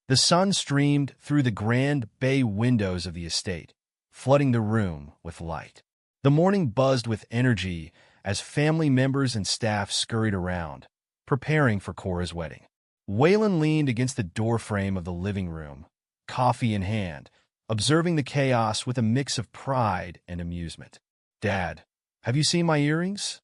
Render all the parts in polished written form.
The sun streamed through the grand bay windows of the estate, flooding the room with light. The morning buzzed with energy as family members and staff scurried around, preparing for Cora's wedding. Waylon leaned against the doorframe of the living room, coffee in hand, observing the chaos with a mix of pride and amusement. "Dad, have you seen my earrings?"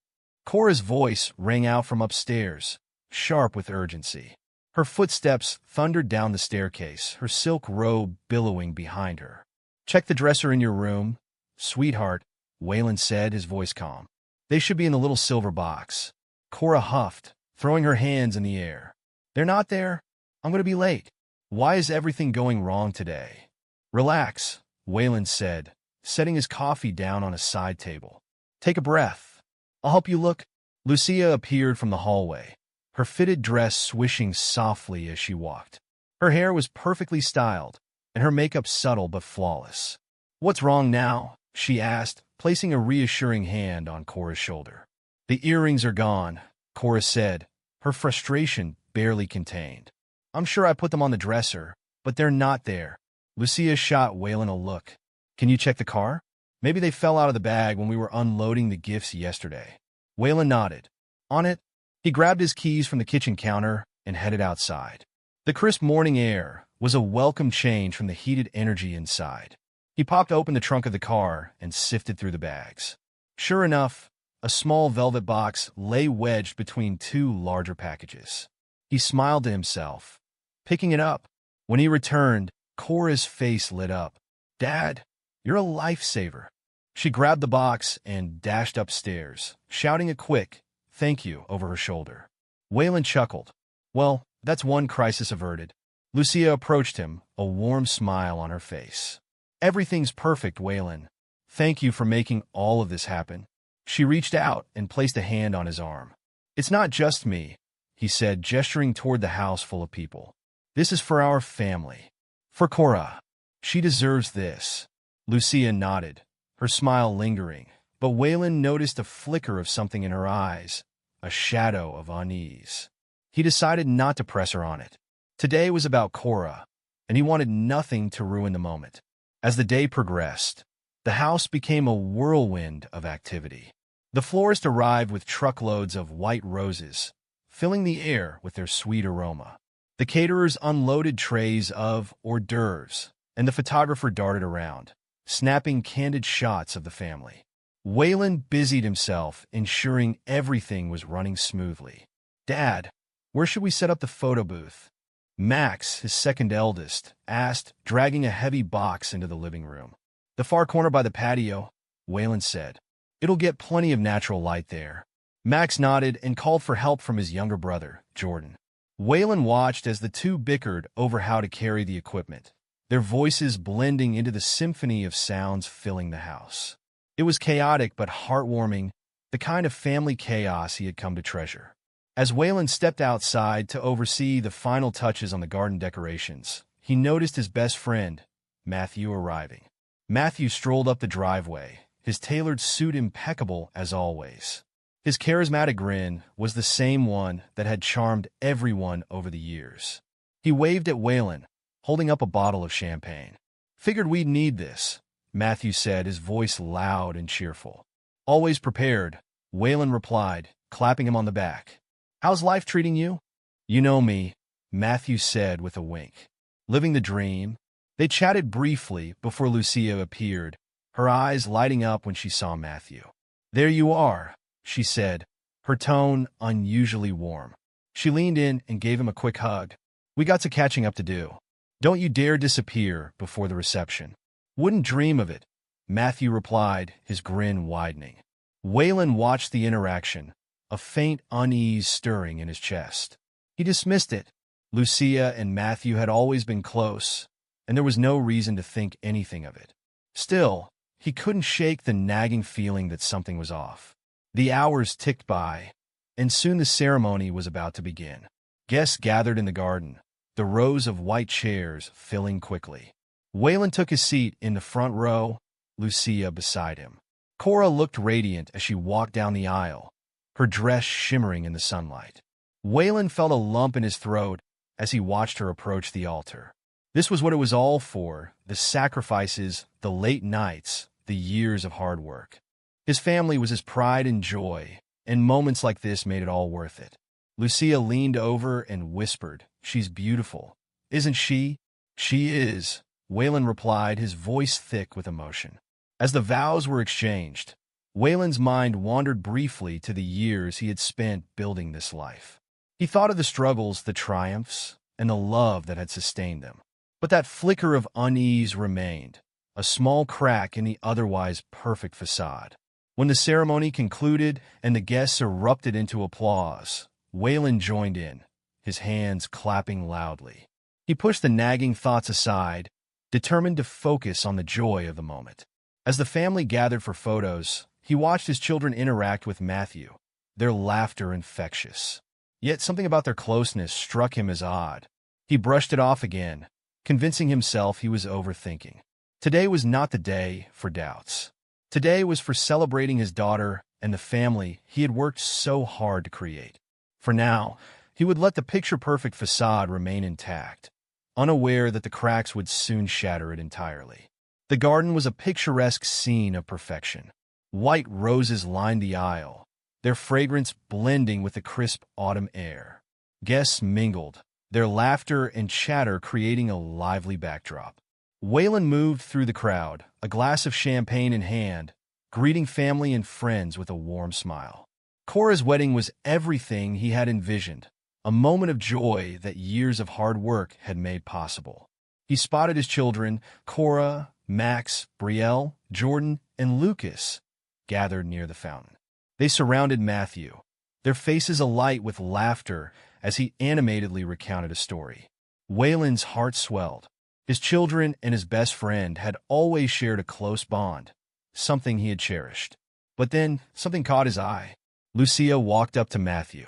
Cora's voice rang out from upstairs, sharp with urgency. Her footsteps thundered down the staircase, her silk robe billowing behind her. "Check the dresser in your room, sweetheart," Waylon said, his voice calm. "They should be in the little silver box." Cora huffed, throwing her hands in the air. "They're not there? I'm going to be late. Why is everything going wrong today?" "Relax," Waylon said, setting his coffee down on a side table. "Take a breath. I'll help you look." Lucia appeared from the hallway, her fitted dress swishing softly as she walked. Her hair was perfectly styled, and her makeup subtle but flawless. "What's wrong now?" she asked, placing a reassuring hand on Cora's shoulder. "The earrings are gone," Cora said, her frustration barely contained. "I'm sure I put them on the dresser, but they're not there." Lucia shot Waylon a look. "Can you check the car? Maybe they fell out of the bag when we were unloading the gifts yesterday." Waylon nodded. On it, he grabbed his keys from the kitchen counter and headed outside. The crisp morning air was a welcome change from the heated energy inside. He popped open the trunk of the car and sifted through the bags. Sure enough, a small velvet box lay wedged between two larger packages. He smiled to himself, picking it up. When he returned, Cora's face lit up. "Dad, you're a lifesaver." She grabbed the box and dashed upstairs, shouting a quick "thank you" over her shoulder. Waylon chuckled. "Well, that's one crisis averted." Lucia approached him, a warm smile on her face. "Everything's perfect, Waylon. Thank you for making all of this happen." She reached out and placed a hand on his arm. "It's not just me," he said, gesturing toward the house full of people. "This is for our family. For Cora. She deserves this." Lucia nodded, her smile lingering, but Waylon noticed a flicker of something in her eyes, a shadow of unease. He decided not to press her on it. Today was about Cora, and he wanted nothing to ruin the moment. As the day progressed, the house became a whirlwind of activity. The florist arrived with truckloads of white roses, filling the air with their sweet aroma. The caterers unloaded trays of hors d'oeuvres, and the photographer darted around, snapping candid shots of the family. Waylon busied himself, ensuring everything was running smoothly. "Dad, where should we set up the photo booth?" Max, his second eldest, asked, dragging a heavy box into the living room. "The far corner by the patio," Waylon said. "It'll get plenty of natural light there." Max nodded and called for help from his younger brother, Jordan. Waylon watched as the two bickered over how to carry the equipment, their voices blending into the symphony of sounds filling the house. It was chaotic but heartwarming, the kind of family chaos he had come to treasure. As Waylon stepped outside to oversee the final touches on the garden decorations, he noticed his best friend, Matthew, arriving. Matthew strolled up the driveway, his tailored suit impeccable as always. His charismatic grin was the same one that had charmed everyone over the years. He waved at Waylon, holding up a bottle of champagne. "Figured we'd need this," Matthew said, his voice loud and cheerful. "Always prepared," Waylon replied, clapping him on the back. "How's life treating you?" "You know me," Matthew said with a wink. "Living the dream." They chatted briefly before Lucia appeared, her eyes lighting up when she saw Matthew. "There you are," she said, her tone unusually warm. She leaned in and gave him a quick hug. "We got some catching up to do. Don't you dare disappear before the reception." "Wouldn't dream of it," Matthew replied, his grin widening. Waylon watched the interaction, a faint unease stirring in his chest. He dismissed it. Lucia and Matthew had always been close, and there was no reason to think anything of it. Still, he couldn't shake the nagging feeling that something was off. The hours ticked by, and soon the ceremony was about to begin. Guests gathered in the garden, the rows of white chairs filling quickly. Waylon took his seat in the front row, Lucia beside him. Cora looked radiant as she walked down the aisle, her dress shimmering in the sunlight. Waylon felt a lump in his throat as he watched her approach the altar. This was what it was all for, the sacrifices, the late nights, the years of hard work. His family was his pride and joy, and moments like this made it all worth it. Lucia leaned over and whispered, "She's beautiful. Isn't she?" "She is," Waylon replied, his voice thick with emotion. As the vows were exchanged, Waylon's mind wandered briefly to the years he had spent building this life. He thought of the struggles, the triumphs, and the love that had sustained them. But that flicker of unease remained, a small crack in the otherwise perfect facade. When the ceremony concluded and the guests erupted into applause, Waylon joined in, his hands clapping loudly. He pushed the nagging thoughts aside, determined to focus on the joy of the moment. As the family gathered for photos, he watched his children interact with Matthew, their laughter infectious. Yet something about their closeness struck him as odd. He brushed it off again, convincing himself he was overthinking. Today was not the day for doubts. Today was for celebrating his daughter and the family he had worked so hard to create. For now, he would let the picture-perfect facade remain intact, unaware that the cracks would soon shatter it entirely. The garden was a picturesque scene of perfection. White roses lined the aisle, their fragrance blending with the crisp autumn air. Guests mingled, their laughter and chatter creating a lively backdrop. Waylon moved through the crowd, a glass of champagne in hand, greeting family and friends with a warm smile. Cora's wedding was everything he had envisioned, a moment of joy that years of hard work had made possible. He spotted his children, Cora, Max, Brielle, Jordan, and Lucas, gathered near the fountain. They surrounded Matthew, their faces alight with laughter as he animatedly recounted a story. Waylon's heart swelled. His children and his best friend had always shared a close bond, something he had cherished. But then something caught his eye. Lucia walked up to Matthew.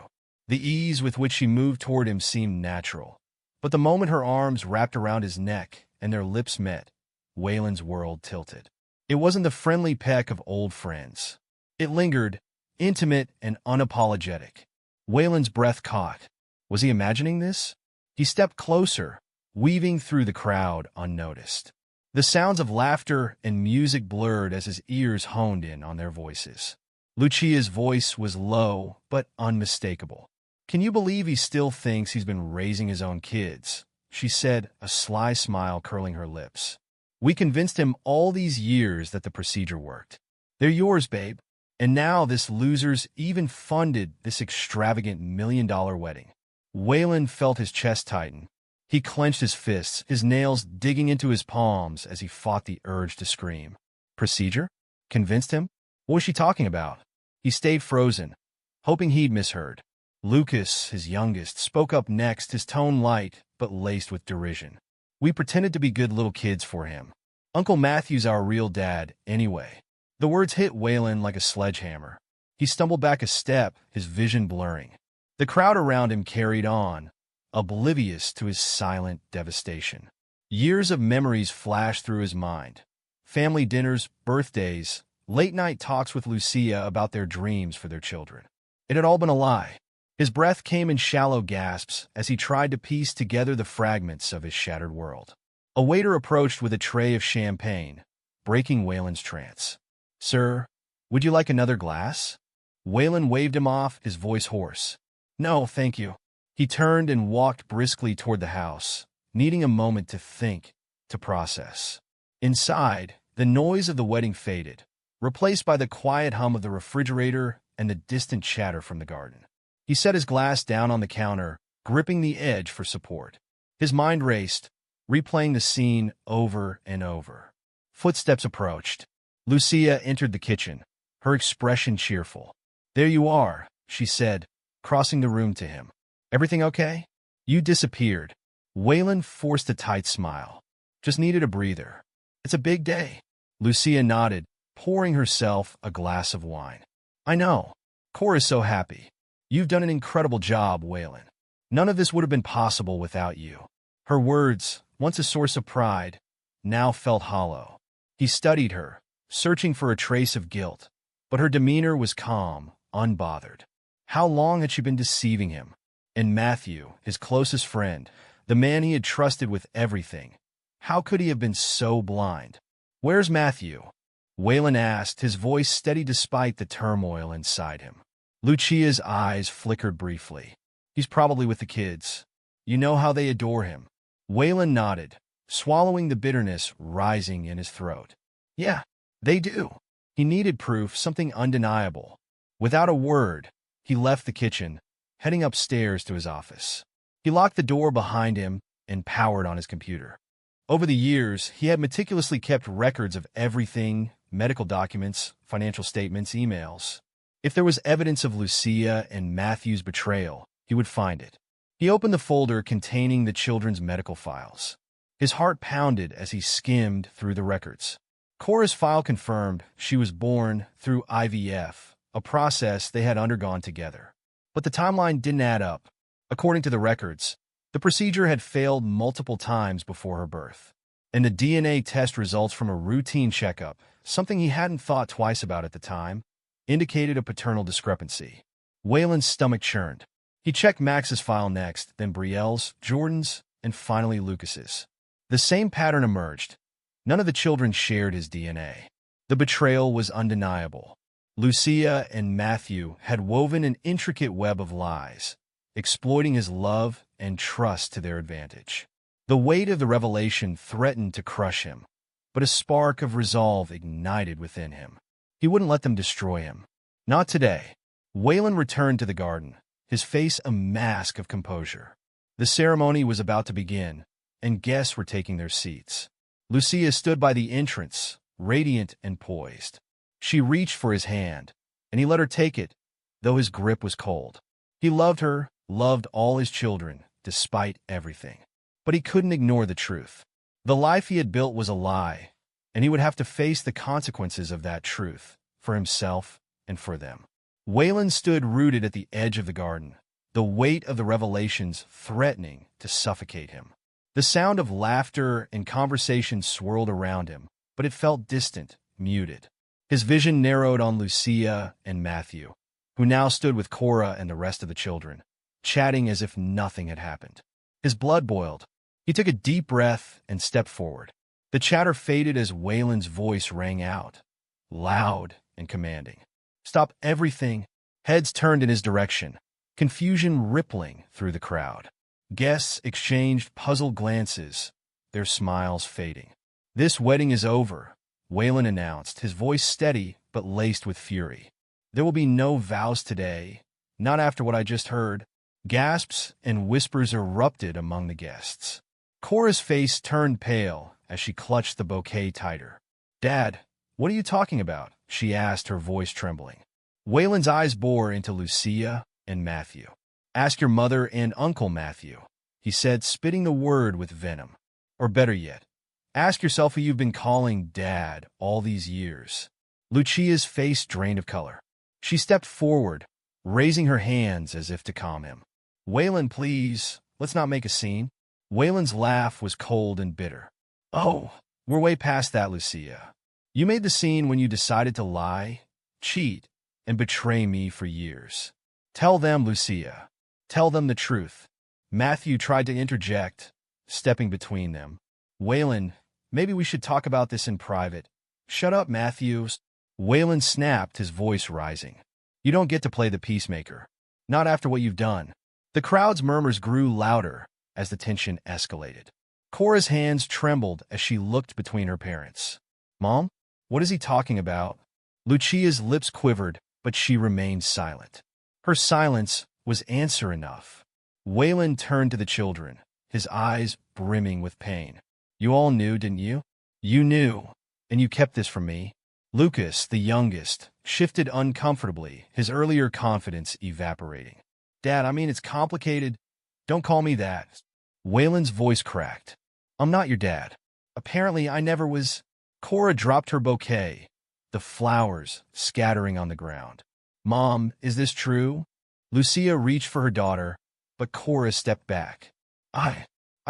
The ease with which she moved toward him seemed natural. But the moment her arms wrapped around his neck and their lips met, Waylon's world tilted. It wasn't the friendly peck of old friends. It lingered, intimate and unapologetic. Waylon's breath caught. Was he imagining this? He stepped closer, weaving through the crowd unnoticed. The sounds of laughter and music blurred as his ears honed in on their voices. Lucia's voice was low but unmistakable. "Can you believe he still thinks he's been raising his own kids?" she said, a sly smile curling her lips. "We convinced him all these years that the procedure worked. They're yours, babe. And now this loser's even funded this extravagant $1 million wedding." Waylon felt his chest tighten. He clenched his fists, his nails digging into his palms as he fought the urge to scream. Procedure? Convinced him? What was she talking about? He stayed frozen, hoping he'd misheard. Lucas, his youngest, spoke up next, his tone light but laced with derision. "We pretended to be good little kids for him. Uncle Matthew's our real dad, anyway." The words hit Waylon like a sledgehammer. He stumbled back a step, his vision blurring. The crowd around him carried on, oblivious to his silent devastation. Years of memories flashed through his mind. Family dinners, birthdays, late-night talks with Lucia about their dreams for their children. It had all been a lie. His breath came in shallow gasps as he tried to piece together the fragments of his shattered world. A waiter approached with a tray of champagne, breaking Waylon's trance. "Sir, would you like another glass?" Waylon waved him off, his voice hoarse. "No, thank you." He turned and walked briskly toward the house, needing a moment to think, to process. Inside, the noise of the wedding faded, replaced by the quiet hum of the refrigerator and the distant chatter from the garden. He set his glass down on the counter, gripping the edge for support. His mind raced, replaying the scene over and over. Footsteps approached. Lucia entered the kitchen, her expression cheerful. "There you are," she said, crossing the room to him. "Everything okay?" "You disappeared." Waylon forced a tight smile. "Just needed a breather." "It's a big day." Lucia nodded, pouring herself a glass of wine. "I know. Cora's so happy. You've done an incredible job, Waylon. None of this would have been possible without you." Her words, once a source of pride, now felt hollow. He studied her, searching for a trace of guilt, but her demeanor was calm, unbothered. How long had she been deceiving him? And Matthew, his closest friend, the man he had trusted with everything. How could he have been so blind? "Where's Matthew?" Waylon asked, his voice steady despite the turmoil inside him. Lucia's eyes flickered briefly. "He's probably with the kids. You know how they adore him." Waylon nodded, swallowing the bitterness rising in his throat. "Yeah, they do." He needed proof, something undeniable. Without a word, he left the kitchen, heading upstairs to his office. He locked the door behind him and powered on his computer. Over the years, he had meticulously kept records of everything: medical documents, financial statements, emails. If there was evidence of Lucia and Matthew's betrayal, he would find it. He opened the folder containing the children's medical files. His heart pounded as he skimmed through the records. Cora's file confirmed she was born through IVF, a process they had undergone together. But the timeline didn't add up. According to the records, the procedure had failed multiple times before her birth. And the DNA test results from a routine checkup, something he hadn't thought twice about at the time, indicated a paternal discrepancy. Waylon's stomach churned. He checked Max's file next, then Brielle's, Jordan's, and finally Lucas's. The same pattern emerged. None of the children shared his DNA. The betrayal was undeniable. Lucia and Matthew had woven an intricate web of lies, exploiting his love and trust to their advantage. The weight of the revelation threatened to crush him, but a spark of resolve ignited within him. He wouldn't let them destroy him. Not today. Waylon returned to the garden, his face a mask of composure. The ceremony was about to begin, and guests were taking their seats. Lucia stood by the entrance, radiant and poised. She reached for his hand, and he let her take it, though his grip was cold. He loved her, loved all his children, despite everything. But he couldn't ignore the truth. The life he had built was a lie, and he would have to face the consequences of that truth, for himself and for them. Waylon stood rooted at the edge of the garden, the weight of the revelations threatening to suffocate him. The sound of laughter and conversation swirled around him, but it felt distant, muted. His vision narrowed on Lucia and Matthew, who now stood with Cora and the rest of the children, chatting as if nothing had happened. His blood boiled. He took a deep breath and stepped forward. The chatter faded as Waylon's voice rang out, loud and commanding. "Stop everything." Heads turned in his direction, confusion rippling through the crowd. Guests exchanged puzzled glances, their smiles fading. "This wedding is over," Waylon announced, his voice steady but laced with fury. "There will be no vows today, not after what I just heard." Gasps and whispers erupted among the guests. Cora's face turned pale as she clutched the bouquet tighter. "Dad, what are you talking about?" she asked, her voice trembling. Waylon's eyes bore into Lucia and Matthew. "Ask your mother and Uncle Matthew," he said, spitting the word with venom. "Or better yet, ask yourself who you've been calling Dad all these years." Lucia's face drained of color. She stepped forward, raising her hands as if to calm him. "Waylon, please, let's not make a scene." Waylon's laugh was cold and bitter. "Oh, we're way past that, Lucia. You made the scene when you decided to lie, cheat, and betray me for years. Tell them, Lucia. Tell them the truth." Matthew tried to interject, stepping between them. "Waylon, maybe we should talk about this in private." "Shut up, Matthew." Waylon snapped, his voice rising. "You don't get to play the peacemaker. Not after what you've done." The crowd's murmurs grew louder as the tension escalated. Cora's hands trembled as she looked between her parents. "Mom, what is he talking about?" Lucia's lips quivered, but she remained silent. Her silence was answer enough. Waylon turned to the children, his eyes brimming with pain. "You all knew, didn't you? You knew, and you kept this from me." Lucas, the youngest, shifted uncomfortably, his earlier confidence evaporating. "Dad, I mean, it's complicated. Don't call me that." Waylon's voice cracked. "I'm not your dad. Apparently, I never was." Cora dropped her bouquet, the flowers scattering on the ground. "Mom, is this true?" Lucia reached for her daughter, but Cora stepped back. I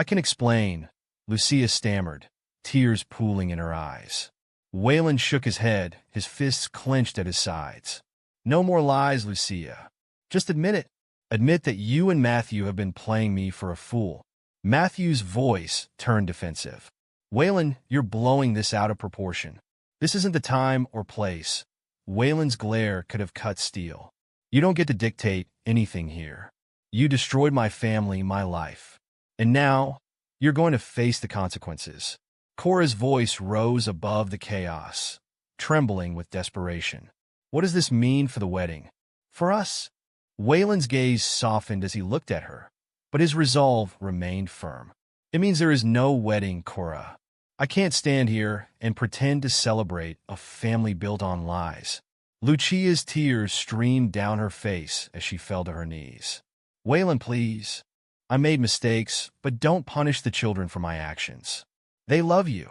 can explain," Lucia stammered, tears pooling in her eyes. Waylon shook his head, his fists clenched at his sides. "No more lies, Lucia. Just admit it. Admit that you and Matthew have been playing me for a fool. Matthew's voice turned defensive. Waylon, you're blowing this out of proportion. This isn't the time or place. Waylon's glare could have cut steel. You don't get to dictate anything here. You destroyed my family, my life. And now, you're going to face the consequences. Cora's voice rose above the chaos, trembling with desperation. What does this mean for the wedding? For us? Waylon's gaze softened as he looked at her, but his resolve remained firm. It means there is no wedding, Cora. I can't stand here and pretend to celebrate a family built on lies. Lucia's tears streamed down her face as she fell to her knees. Waylon, please. I made mistakes, but don't punish the children for my actions. They love you.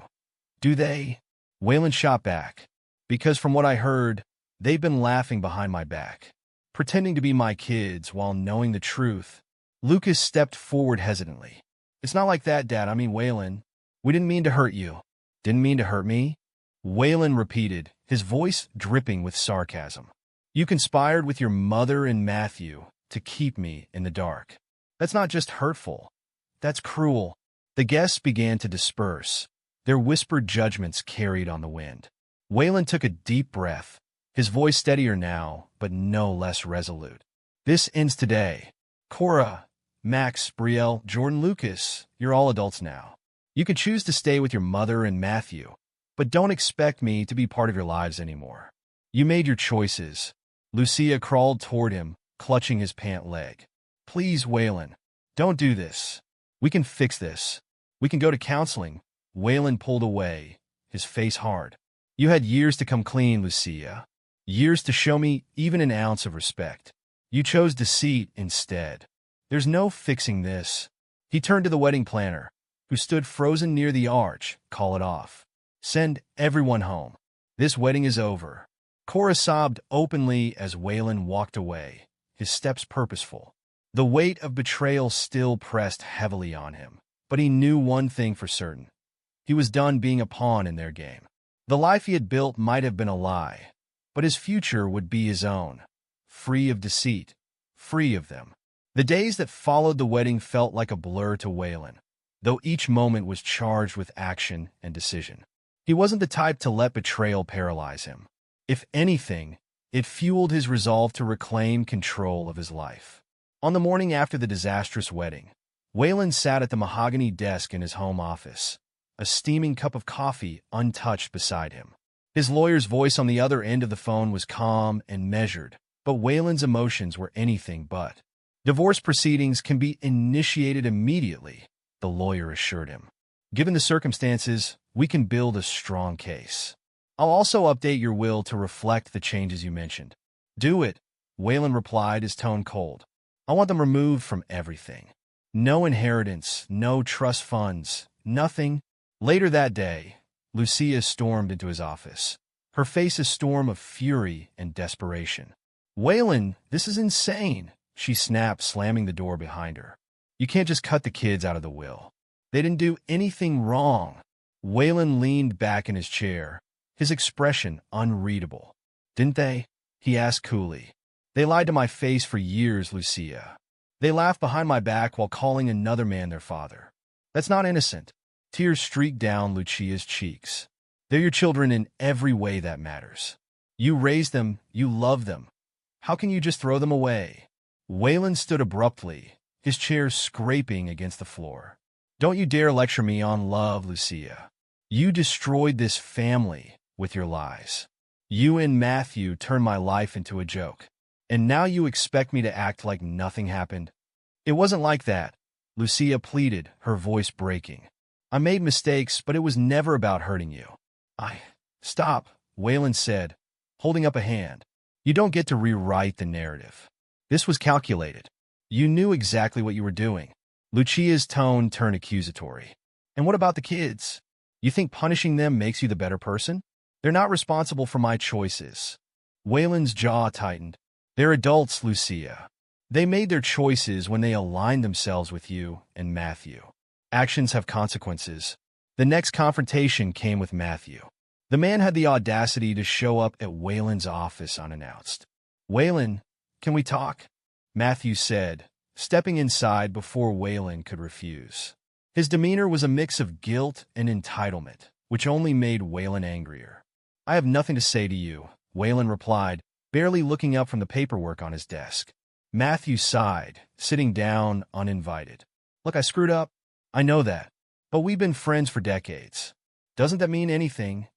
Do they? Waylon shot back. Because from what I heard, they've been laughing behind my back, pretending to be my kids while knowing the truth. Lucas stepped forward hesitantly. It's not like that, Dad. I mean, Waylon. We didn't mean to hurt you. Didn't mean to hurt me? Waylon repeated, his voice dripping with sarcasm. You conspired with your mother and Matthew to keep me in the dark. That's not just hurtful. That's cruel. The guests began to disperse, their whispered judgments carried on the wind. Waylon took a deep breath, his voice steadier now, but no less resolute. This ends today. Cora, Max, Brielle, Jordan, Lucas, you're all adults now. You can choose to stay with your mother and Matthew, but don't expect me to be part of your lives anymore. You made your choices. Lucia crawled toward him, clutching his pant leg. Please, Waylon, don't do this. We can fix this. We can go to counseling. Waylon pulled away, his face hard. You had years to come clean, Lucia. Years to show me even an ounce of respect. You chose deceit instead. There's no fixing this. He turned to the wedding planner, who stood frozen near the arch. Call it off. Send everyone home. This wedding is over. Cora sobbed openly as Waylon walked away, his steps purposeful. The weight of betrayal still pressed heavily on him, but he knew one thing for certain. He was done being a pawn in their game. The life he had built might have been a lie, but his future would be his own, free of deceit, free of them. The days that followed the wedding felt like a blur to Waylon, though each moment was charged with action and decision. He wasn't the type to let betrayal paralyze him. If anything, it fueled his resolve to reclaim control of his life. On the morning after the disastrous wedding, Waylon sat at the mahogany desk in his home office, a steaming cup of coffee untouched beside him. His lawyer's voice on the other end of the phone was calm and measured, but Waylon's emotions were anything but. Divorce proceedings can be initiated immediately, the lawyer assured him. Given the circumstances, we can build a strong case. I'll also update your will to reflect the changes you mentioned. Do it, Waylon replied, his tone cold. I want them removed from everything. No inheritance, no trust funds, nothing. Later that day, Lucia stormed into his office, her face a storm of fury and desperation. Waylon, this is insane, she snapped, slamming the door behind her. You can't just cut the kids out of the will. They didn't do anything wrong. Waylon leaned back in his chair, his expression unreadable. Didn't they? He asked coolly. They lied to my face for years, Lucia. They laughed behind my back while calling another man their father. That's not innocent. Tears streaked down Lucia's cheeks. They're your children in every way that matters. You raised them, you love them. How can you just throw them away? Waylon stood abruptly, his chair scraping against the floor. Don't you dare lecture me on love, Lucia. You destroyed this family with your lies. You and Matthew turned my life into a joke. And now you expect me to act like nothing happened? It wasn't like that, Lucia pleaded, her voice breaking. I made mistakes, but it was never about hurting you. Stop, Waylon said, holding up a hand. You don't get to rewrite the narrative. This was calculated. You knew exactly what you were doing. Lucia's tone turned accusatory. And what about the kids? You think punishing them makes you the better person? They're not responsible for my choices. Waylon's jaw tightened. They're adults, Lucia. They made their choices when they aligned themselves with you and Matthew. Actions have consequences. The next confrontation came with Matthew. The man had the audacity to show up at Waylon's office unannounced. Waylon, can we talk? Matthew said, stepping inside before Waylon could refuse. His demeanor was a mix of guilt and entitlement, which only made Waylon angrier. I have nothing to say to you, Waylon replied, barely looking up from the paperwork on his desk. Matthew sighed, sitting down uninvited. Look, I screwed up. I know that. But we've been friends for decades. Doesn't that mean anything?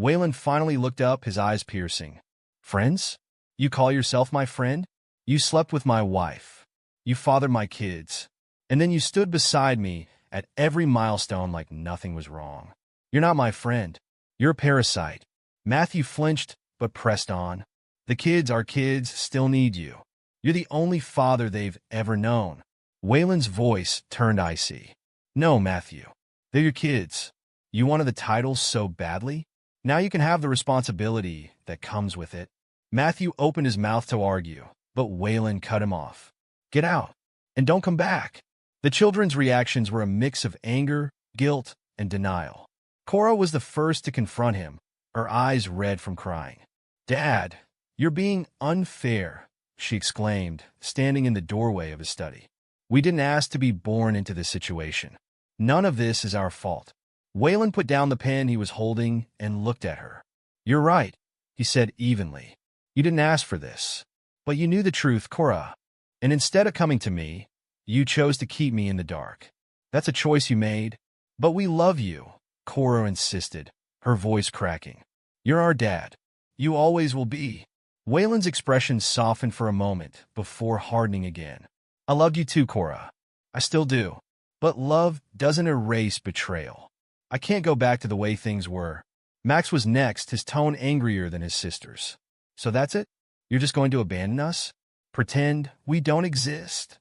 Waylon finally looked up, his eyes piercing. Friends? You call yourself my friend? You slept with my wife. You fathered my kids. And then you stood beside me at every milestone like nothing was wrong. You're not my friend. You're a parasite. Matthew flinched, but pressed on. The kids, our kids, still need you. You're the only father they've ever known. Waylon's voice turned icy. No, Matthew. They're your kids. You wanted the titles so badly? Now you can have the responsibility that comes with it. Matthew opened his mouth to argue, but Waylon cut him off. Get out, and don't come back. The children's reactions were a mix of anger, guilt, and denial. Cora was the first to confront him, her eyes red from crying. Dad, you're being unfair, she exclaimed, standing in the doorway of his study. We didn't ask to be born into this situation. None of this is our fault. Waylon put down the pen he was holding and looked at her. You're right, he said evenly. You didn't ask for this. But you knew the truth, Cora. And instead of coming to me, you chose to keep me in the dark. That's a choice you made. But we love you, Cora insisted, her voice cracking. You're our dad. You always will be. Waylon's expression softened for a moment before hardening again. I loved you too, Cora. I still do. But love doesn't erase betrayal. I can't go back to the way things were. Max was next, his tone angrier than his sister's. So that's it? You're just going to abandon us? Pretend we don't exist?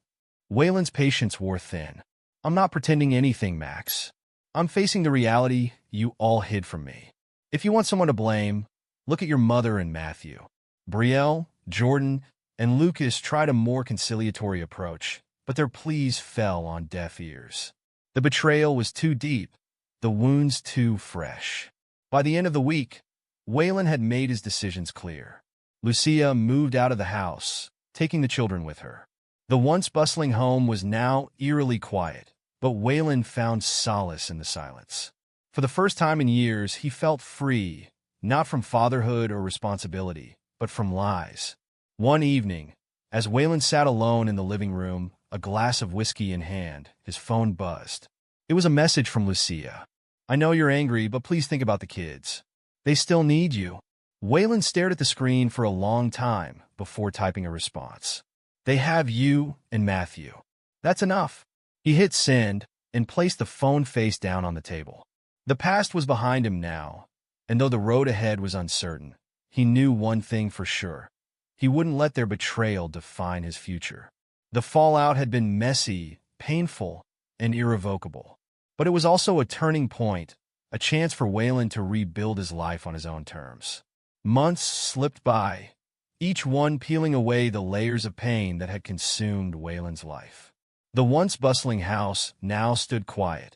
Waylon's patience wore thin. I'm not pretending anything, Max. I'm facing the reality you all hid from me. If you want someone to blame, look at your mother and Matthew. Brielle, Jordan, and Lucas tried a more conciliatory approach, but their pleas fell on deaf ears. The betrayal was too deep, the wounds too fresh. By the end of the week, Waylon had made his decisions clear. Lucia moved out of the house, taking the children with her. The once bustling home was now eerily quiet, but Waylon found solace in the silence. For the first time in years, he felt free, not from fatherhood or responsibility, but from lies. One evening, as Waylon sat alone in the living room, a glass of whiskey in hand, his phone buzzed. It was a message from Lucia. I know you're angry, but please think about the kids. They still need you. Waylon stared at the screen for a long time before typing a response. They have you and Matthew. That's enough. He hit send and placed the phone face down on the table. The past was behind him now, and though the road ahead was uncertain, he knew one thing for sure. He wouldn't let their betrayal define his future. The fallout had been messy, painful, and irrevocable. But it was also a turning point, a chance for Waylon to rebuild his life on his own terms. Months slipped by, each one peeling away the layers of pain that had consumed Waylon's life. The once bustling house now stood quiet,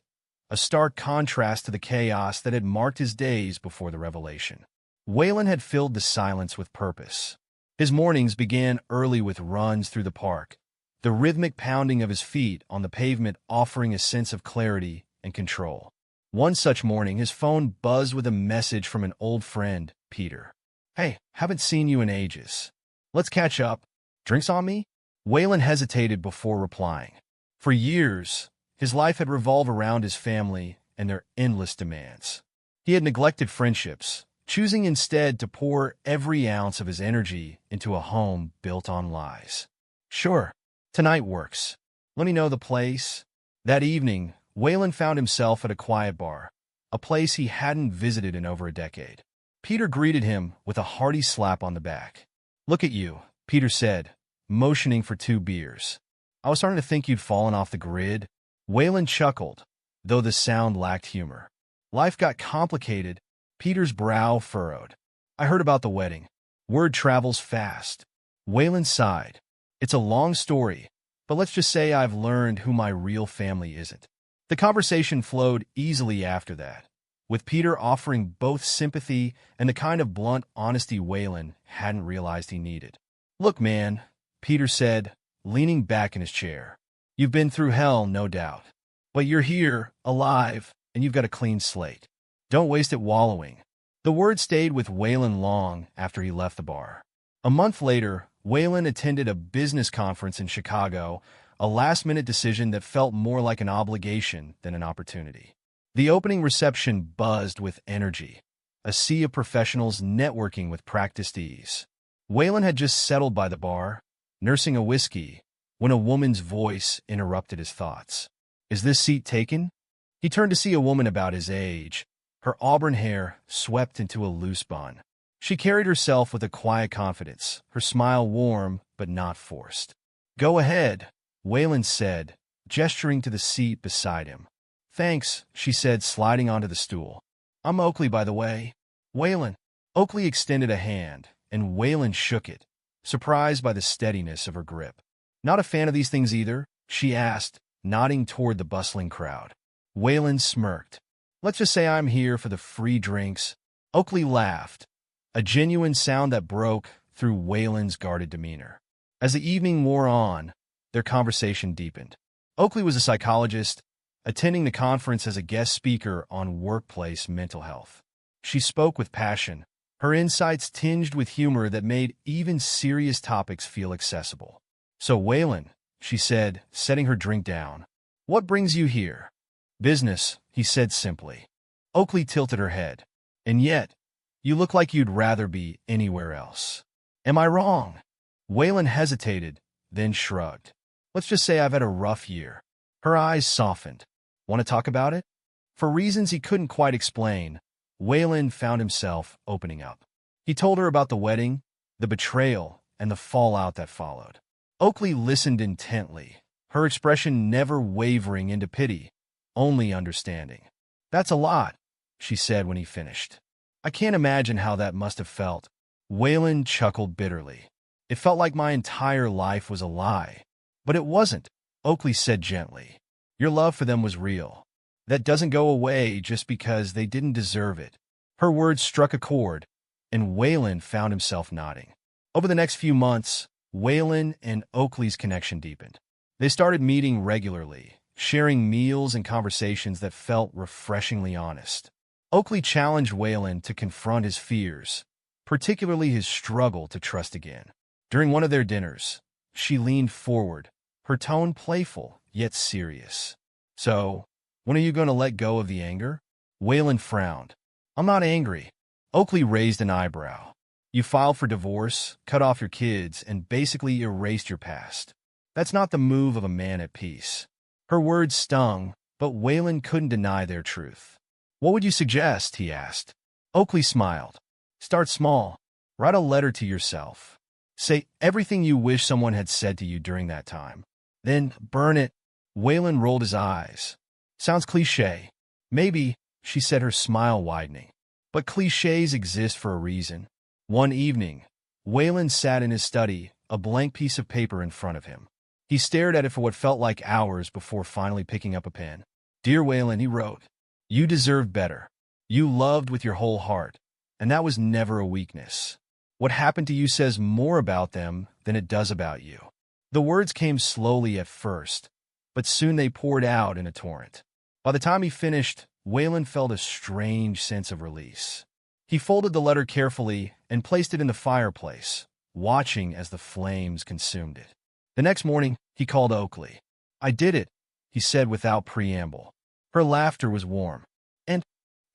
a stark contrast to the chaos that had marked his days before the revelation. Waylon had filled the silence with purpose. His mornings began early with runs through the park, the rhythmic pounding of his feet on the pavement offering a sense of clarity and control. One such morning, his phone buzzed with a message from an old friend, Peter. Hey, haven't seen you in ages. Let's catch up. Drinks on me? Waylon hesitated before replying. For years, his life had revolved around his family and their endless demands. He had neglected friendships, choosing instead to pour every ounce of his energy into a home built on lies. Sure, tonight works. Let me know the place. That evening, Waylon found himself at a quiet bar, a place he hadn't visited in over a decade. Peter greeted him with a hearty slap on the back. Look at you, Peter said, motioning for 2 beers. I was starting to think you'd fallen off the grid. Waylon chuckled, though the sound lacked humor. Life got complicated. Peter's brow furrowed. I heard about the wedding. Word travels fast. Waylon sighed. It's a long story, but let's just say I've learned who my real family isn't. The conversation flowed easily after that, with Peter offering both sympathy and the kind of blunt honesty Waylon hadn't realized he needed. Look, man, Peter said, leaning back in his chair. "You've been through hell, no doubt. But you're here, alive, and you've got a clean slate. Don't waste it wallowing." The word stayed with Waylon long after he left the bar. A month later, Waylon attended a business conference in Chicago, a last-minute decision that felt more like an obligation than an opportunity. The opening reception buzzed with energy, a sea of professionals networking with practiced ease. Waylon had just settled by the bar, nursing a whiskey, when a woman's voice interrupted his thoughts. "Is this seat taken?" He turned to see a woman about his age, her auburn hair swept into a loose bun. She carried herself with a quiet confidence, her smile warm but not forced. "Go ahead," Waylon said, gesturing to the seat beside him. "Thanks," she said, sliding onto the stool. "I'm Oakley, by the way." "Waylon." Oakley extended a hand, and Waylon shook it, surprised by the steadiness of her grip. "Not a fan of these things either?" she asked, nodding toward the bustling crowd. Waylon smirked. "Let's just say I'm here for the free drinks." Oakley laughed, a genuine sound that broke through Waylon's guarded demeanor. As the evening wore on, their conversation deepened. Oakley was a psychologist, attending the conference as a guest speaker on workplace mental health. She spoke with passion, her insights tinged with humor that made even serious topics feel accessible. "So, Waylon," she said, setting her drink down, "what brings you here?" "Business," he said simply. Oakley tilted her head. "And yet, you look like you'd rather be anywhere else. Am I wrong?" Waylon hesitated, then shrugged. "Let's just say I've had a rough year." Her eyes softened. "Want to talk about it?" For reasons he couldn't quite explain, Waylon found himself opening up. He told her about the wedding, the betrayal, and the fallout that followed. Oakley listened intently, her expression never wavering into pity, only understanding. "That's a lot," she said when he finished. "I can't imagine how that must have felt." Waylon chuckled bitterly. "It felt like my entire life was a lie. But it wasn't," Oakley said gently. "Your love for them was real. That doesn't go away just because they didn't deserve it." Her words struck a chord, and Waylon found himself nodding. Over the next few months, Waylon and Oakley's connection deepened. They started meeting regularly, sharing meals and conversations that felt refreshingly honest. Oakley challenged Waylon to confront his fears, particularly his struggle to trust again. During one of their dinners, she leaned forward, her tone playful yet serious. "So, when are you going to let go of the anger?" Waylon frowned. "I'm not angry." Oakley raised an eyebrow. "You filed for divorce, cut off your kids, and basically erased your past. That's not the move of a man at peace." Her words stung, but Waylon couldn't deny their truth. "What would you suggest?" he asked. Oakley smiled. "Start small. Write a letter to yourself. Say everything you wish someone had said to you during that time. Then burn it." Waylon rolled his eyes. "Sounds cliché." "Maybe," she said, her smile widening. "But clichés exist for a reason." One evening, Waylon sat in his study, a blank piece of paper in front of him. He stared at it for what felt like hours before finally picking up a pen. "Dear Waylon," he wrote, "you deserved better. You loved with your whole heart, and that was never a weakness. What happened to you says more about them than it does about you." The words came slowly at first, but soon they poured out in a torrent. By the time he finished, Waylon felt a strange sense of release. He folded the letter carefully and placed it in the fireplace, watching as the flames consumed it. The next morning, he called Oakley. "I did it," he said without preamble. Her laughter was warm.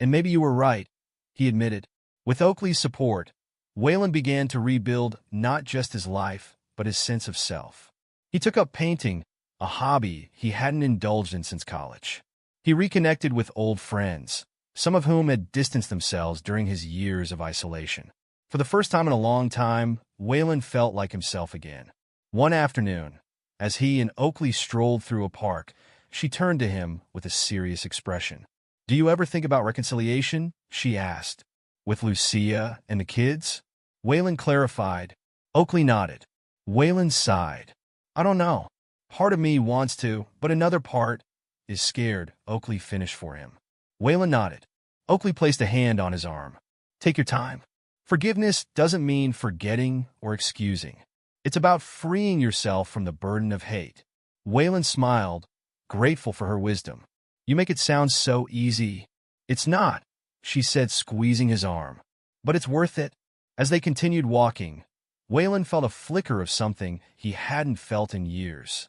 And maybe you were right," he admitted. With Oakley's support, Waylon began to rebuild not just his life, but his sense of self. He took up painting, a hobby he hadn't indulged in since college. He reconnected with old friends, some of whom had distanced themselves during his years of isolation. For the first time in a long time, Waylon felt like himself again. One afternoon, as he and Oakley strolled through a park, she turned to him with a serious expression. "Do you ever think about reconciliation?" she asked. "With Lucia and the kids?" Waylon clarified. Oakley nodded. Waylon sighed. "I don't know. Part of me wants to, but another part is scared," Oakley finished for him. Waylon nodded. Oakley placed a hand on his arm. "Take your time. Forgiveness doesn't mean forgetting or excusing. It's about freeing yourself from the burden of hate. Waylon smiled, grateful for her wisdom. You make it sound so easy. It's not, she said, squeezing his arm. But it's worth it. As they continued walking, Waylon felt a flicker of something he hadn't felt in years.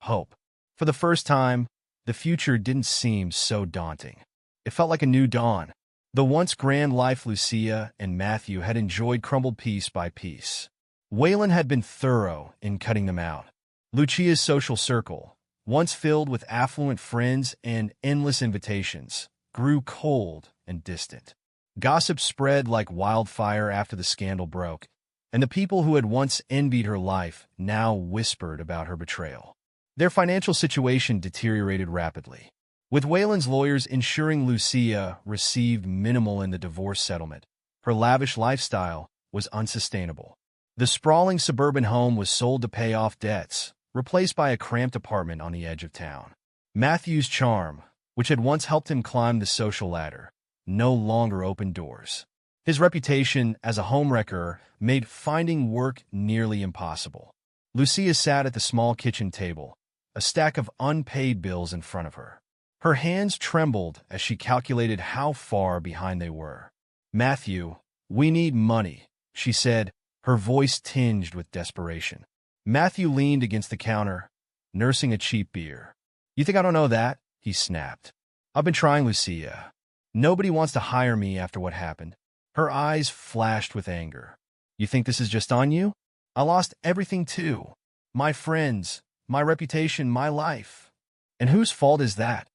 Hope. For the first time, the future didn't seem so daunting. It felt like a new dawn. The once grand life Lucia and Matthew had enjoyed crumbled piece by piece. Waylon had been thorough in cutting them out. Lucia's social circle, once filled with affluent friends and endless invitations, grew cold and distant. Gossip spread like wildfire after the scandal broke, and the people who had once envied her life now whispered about her betrayal. Their financial situation deteriorated rapidly, with Waylon's lawyers ensuring Lucia received minimal in the divorce settlement. Her lavish lifestyle was unsustainable. The sprawling suburban home was sold to pay off debts, replaced by a cramped apartment on the edge of town. Matthew's charm, which had once helped him climb the social ladder, no longer opened doors. His reputation as a homewrecker made finding work nearly impossible. Lucia sat at the small kitchen table, a stack of unpaid bills in front of her. Her hands trembled as she calculated how far behind they were. "Matthew, we need money," she said, her voice tinged with desperation. Matthew leaned against the counter, nursing a cheap beer. "You think I don't know that?" he snapped. "I've been trying, Lucia. Nobody wants to hire me after what happened." Her eyes flashed with anger. "You think this is just on you? I lost everything too. My friends, my reputation, my life. And whose fault is that?"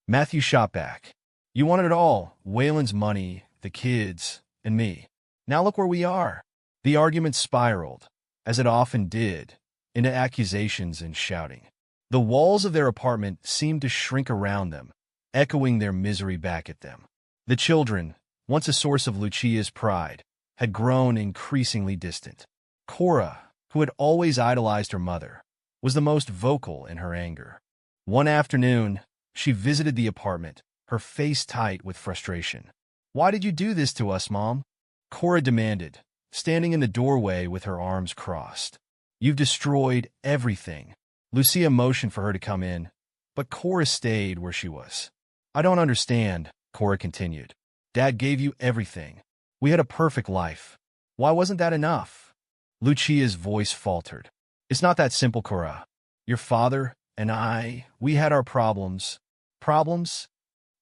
Matthew shot back. "You wanted it all, Waylon's money, the kids, and me. Now look where we are." The argument spiraled, as it often did, into accusations and shouting. The walls of their apartment seemed to shrink around them, echoing their misery back at them. The children, once a source of Lucia's pride, had grown increasingly distant. Cora, who had always idolized her mother, was the most vocal in her anger. One afternoon, she visited the apartment, her face tight with frustration. "Why did you do this to us, Mom?" Cora demanded, standing in the doorway with her arms crossed. "You've destroyed everything." Lucia motioned for her to come in, but Cora stayed where she was. "I don't understand," Cora continued. "Dad gave you everything. We had a perfect life. Why wasn't that enough?" Lucia's voice faltered. "It's not that simple, Cora. Your father and we had our problems." "Problems?"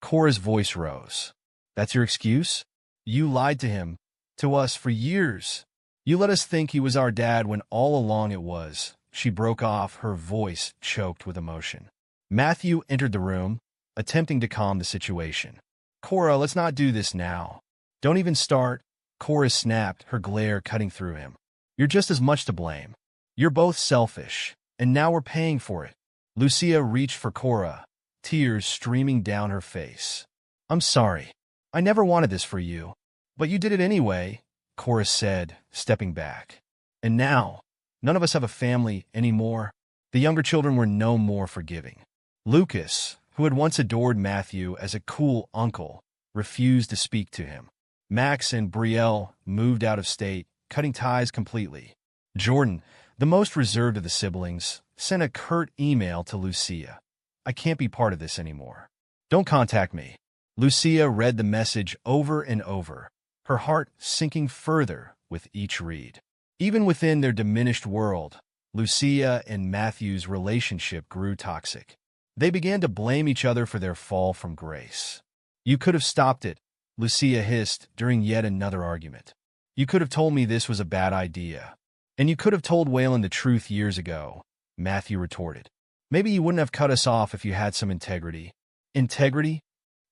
Cora's voice rose. "That's your excuse? You lied to him, to us, for years. You let us think he was our dad when all along it was." She broke off, her voice choked with emotion. Matthew entered the room, attempting to calm the situation. "Cora, let's not do this now. Don't even start." Cora snapped, her glare cutting through him. "You're just as much to blame. You're both selfish, and now we're paying for it." Lucia reached for Cora, tears streaming down her face. "I'm sorry. I never wanted this for you. But you did it anyway," Cora said, stepping back. "And now, none of us have a family anymore." The younger children were no more forgiving. Lucas, who had once adored Matthew as a cool uncle, refused to speak to him. Max and Brielle moved out of state, cutting ties completely. Jordan, the most reserved of the siblings, sent a curt email to Lucia. "I can't be part of this anymore. Don't contact me." Lucia read the message over and over, her heart sinking further with each read. Even within their diminished world, Lucia and Matthew's relationship grew toxic. They began to blame each other for their fall from grace. "You could have stopped it," Lucia hissed during yet another argument. "You could have told me this was a bad idea. And you could have told Waylon the truth years ago," Matthew retorted. "Maybe you wouldn't have cut us off if you had some integrity." "Integrity?"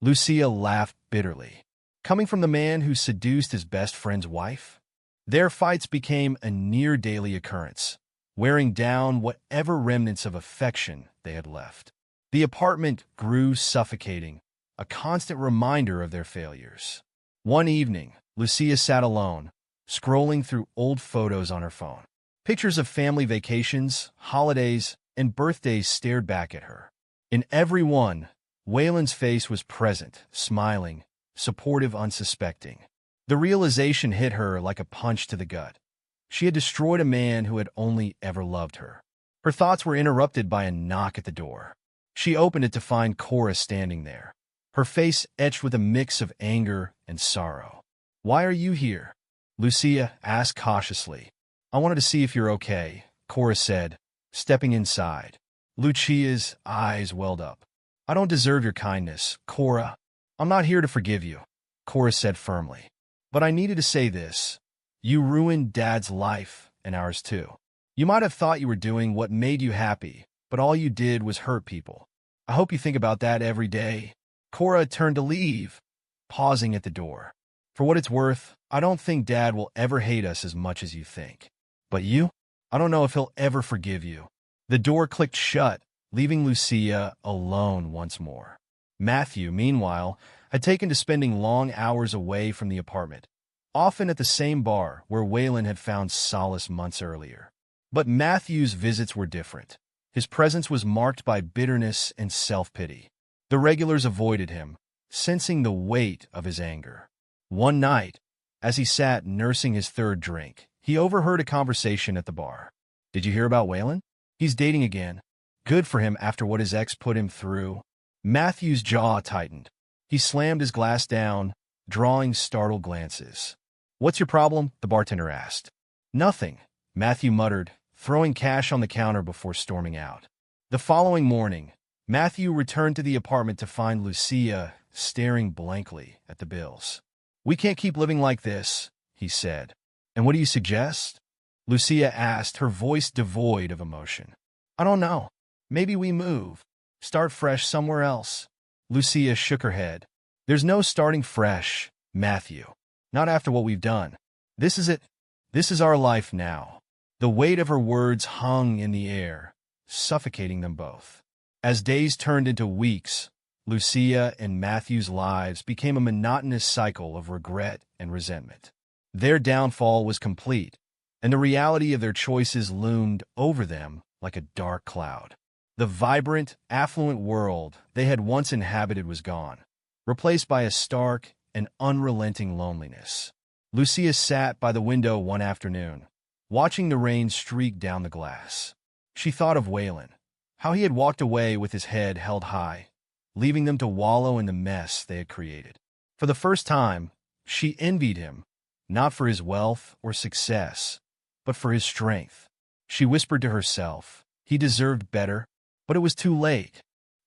Lucia laughed bitterly. Coming from the man who seduced his best friend's wife? Their fights became a near-daily occurrence, wearing down whatever remnants of affection they had left. The apartment grew suffocating, a constant reminder of their failures. One evening, Lucia sat alone, scrolling through old photos on her phone. Pictures of family vacations, holidays, and birthdays stared back at her. In every one, Waylon's face was present, smiling, supportive, unsuspecting. The realization hit her like a punch to the gut. She had destroyed a man who had only ever loved her. Her thoughts were interrupted by a knock at the door. She opened it to find Cora standing there, her face etched with a mix of anger and sorrow. "Why are you here?" Lucia asked cautiously. "I wanted to see if you're okay," Cora said, stepping inside. Lucia's eyes welled up. "I don't deserve your kindness, Cora. I'm not here to forgive you," Cora said firmly. "But I needed to say this. You ruined Dad's life, and ours too. You might have thought you were doing what made you happy, but all you did was hurt people. I hope you think about that every day." Cora turned to leave, pausing at the door. "For what it's worth, I don't think Dad will ever hate us as much as you think. But you? I don't know if he'll ever forgive you." The door clicked shut, leaving Lucia alone once more. Matthew, meanwhile, had taken to spending long hours away from the apartment, often at the same bar where Waylon had found solace months earlier. But Matthew's visits were different. His presence was marked by bitterness and self-pity. The regulars avoided him, sensing the weight of his anger. One night, as he sat nursing his third drink, he overheard a conversation at the bar. "Did you hear about Waylon? He's dating again. Good for him after what his ex put him through." Matthew's jaw tightened. He slammed his glass down, drawing startled glances. "What's your problem?" the bartender asked. "Nothing," Matthew muttered, throwing cash on the counter before storming out. The following morning, Matthew returned to the apartment to find Lucia staring blankly at the bills. "We can't keep living like this," he said. "And what do you suggest?" Lucia asked, her voice devoid of emotion. "I don't know. Maybe we move. Start fresh somewhere else." Lucia shook her head. "There's no starting fresh, Matthew. Not after what we've done. This is it. This is our life now." The weight of her words hung in the air, suffocating them both. As days turned into weeks, Lucia and Matthew's lives became a monotonous cycle of regret and resentment. Their downfall was complete, and the reality of their choices loomed over them like a dark cloud. The vibrant, affluent world they had once inhabited was gone, replaced by a stark and unrelenting loneliness. Lucia sat by the window one afternoon, watching the rain streak down the glass. She thought of Waylon, how he had walked away with his head held high, leaving them to wallow in the mess they had created. For the first time, she envied him, not for his wealth or success, but for his strength. She whispered to herself, he deserved better, but it was too late.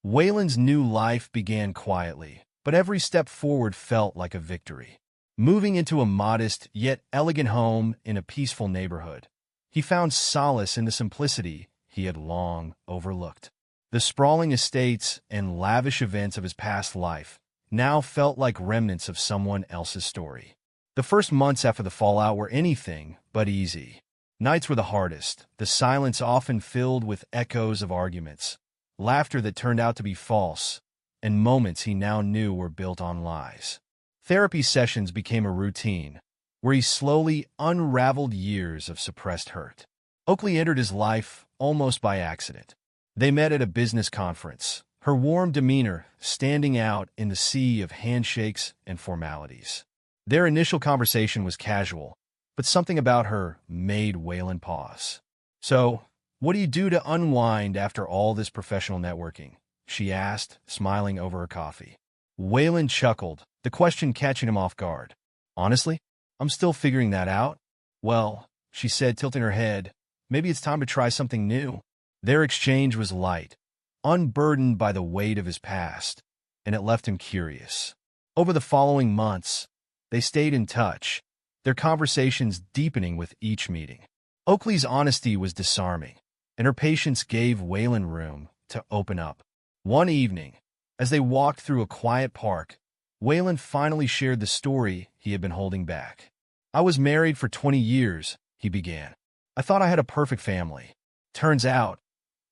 Waylon's new life began quietly, but every step forward felt like a victory. Moving into a modest yet elegant home in a peaceful neighborhood, he found solace in the simplicity he had long overlooked. The sprawling estates and lavish events of his past life now felt like remnants of someone else's story. The first months after the fallout were anything but easy. Nights were the hardest, the silence often filled with echoes of arguments, laughter that turned out to be false, and moments he now knew were built on lies. Therapy sessions became a routine, where he slowly unraveled years of suppressed hurt. Oakley entered his life almost by accident. They met at a business conference, her warm demeanor standing out in the sea of handshakes and formalities. Their initial conversation was casual, but something about her made Waylon pause. "So, what do you do to unwind after all this professional networking?" she asked, smiling over her coffee. Waylon chuckled, the question catching him off guard. "Honestly, I'm still figuring that out." "Well," she said, tilting her head, "maybe it's time to try something new." Their exchange was light, unburdened by the weight of his past, and it left him curious. Over the following months, they stayed in touch, their conversations deepening with each meeting. Oakley's honesty was disarming, and her patience gave Waylon room to open up. One evening, as they walked through a quiet park, Waylon finally shared the story he had been holding back. "I was married for 20 years, he began. "I thought I had a perfect family. Turns out,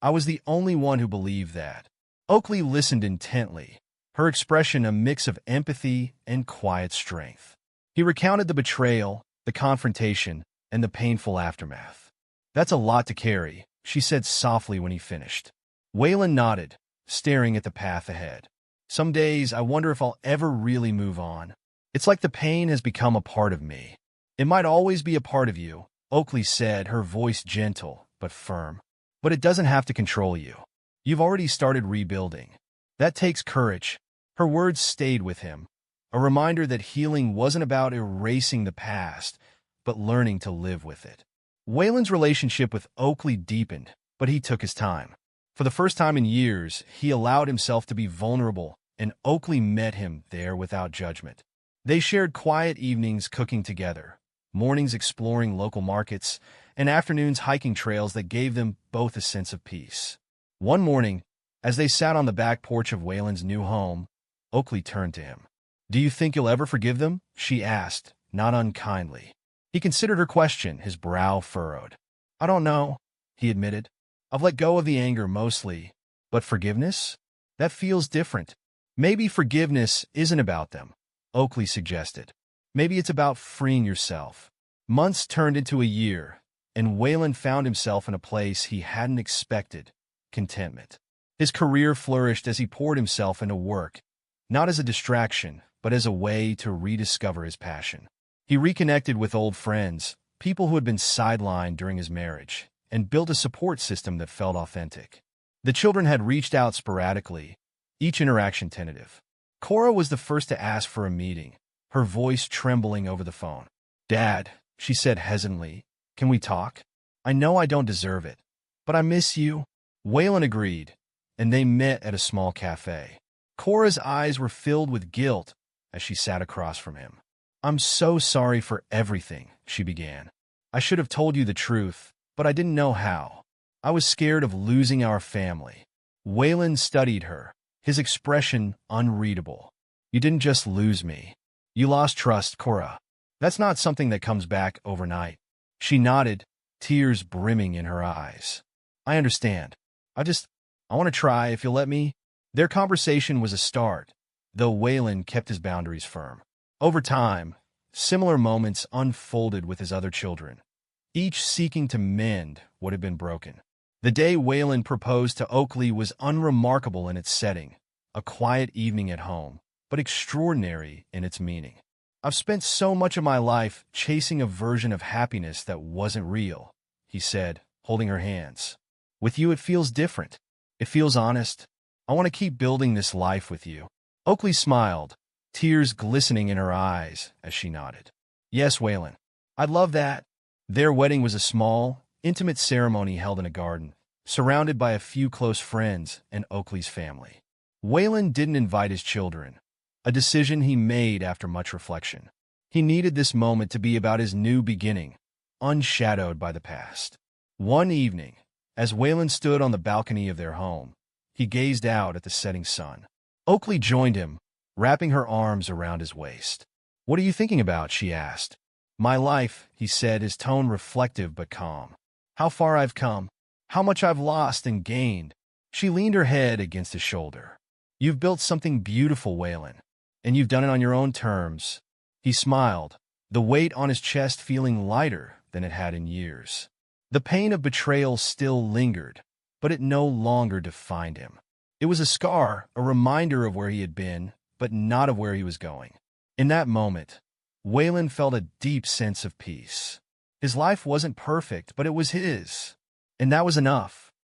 I was the only one who believed that." Oakley listened intently, her expression a mix of empathy and quiet strength. He recounted the betrayal, the confrontation, and the painful aftermath. "That's a lot to carry," she said softly when he finished. Waylon nodded, staring at the path ahead. "Some days I wonder if I'll ever really move on. It's like the pain has become a part of me. It might always be a part of you, Oakley said, her voice gentle but firm. But it doesn't have to control you. You've already started rebuilding. That takes courage. Her words stayed with him, a reminder that healing wasn't about erasing the past, but learning to live with it. Waylon's relationship with Oakley deepened, but he took his time. For the first time in years, he allowed himself to be vulnerable, and Oakley met him there without judgment. They shared quiet evenings cooking together, mornings exploring local markets, and afternoons hiking trails that gave them both a sense of peace. One morning, as they sat on the back porch of Waylon's new home, Oakley turned to him. "Do you think you'll ever forgive them?" she asked, not unkindly. He considered her question, his brow furrowed. "I don't know," he admitted. "I've let go of the anger mostly, but forgiveness? That feels different." "Maybe forgiveness isn't about them," Oakley suggested. "Maybe it's about freeing yourself." Months turned into a year, and Waylon found himself in a place he hadn't expected: contentment. His career flourished as he poured himself into work, not as a distraction, but as a way to rediscover his passion. He reconnected with old friends, people who had been sidelined during his marriage, and built a support system that felt authentic. The children had reached out sporadically, each interaction tentative. Cora was the first to ask for a meeting, her voice trembling over the phone. "Dad," she said hesitantly, "can we talk? I know I don't deserve it, but I miss you." Waylon agreed, and they met at a small cafe. Cora's eyes were filled with guilt as she sat across from him. "I'm so sorry for everything," she began. "I should have told you the truth, but I didn't know how. I was scared of losing our family." Waylon studied her, his expression unreadable. "You didn't just lose me. You lost trust, Cora. That's not something that comes back overnight." She nodded, tears brimming in her eyes. "I understand. I want to try, if you'll let me." Their conversation was a start, though Waylon kept his boundaries firm. Over time, similar moments unfolded with his other children, each seeking to mend what had been broken. The day Waylon proposed to Oakley was unremarkable in its setting, a quiet evening at home, but extraordinary in its meaning. "I've spent so much of my life chasing a version of happiness that wasn't real," he said, holding her hands. "With you it feels different. It feels honest. I want to keep building this life with you." Oakley smiled, tears glistening in her eyes as she nodded. "Yes, Waylon, I'd love that." Their wedding was a small, intimate ceremony held in a garden, surrounded by a few close friends and Oakley's family. Waylon didn't invite his children, a decision he made after much reflection. He needed this moment to be about his new beginning, unshadowed by the past. One evening, as Waylon stood on the balcony of their home, he gazed out at the setting sun. Oakley joined him, wrapping her arms around his waist. "What are you thinking about?" she asked. "My life," he said, his tone reflective but calm. "How far I've come. How much I've lost and gained." She leaned her head against his shoulder. "You've built something beautiful, Waylon, and you've done it on your own terms." He smiled, the weight on his chest feeling lighter than it had in years. The pain of betrayal still lingered, but it no longer defined him. It was a scar, a reminder of where he had been, but not of where he was going. In that moment, Waylon felt a deep sense of peace. His life wasn't perfect, but it was his, and that was enough.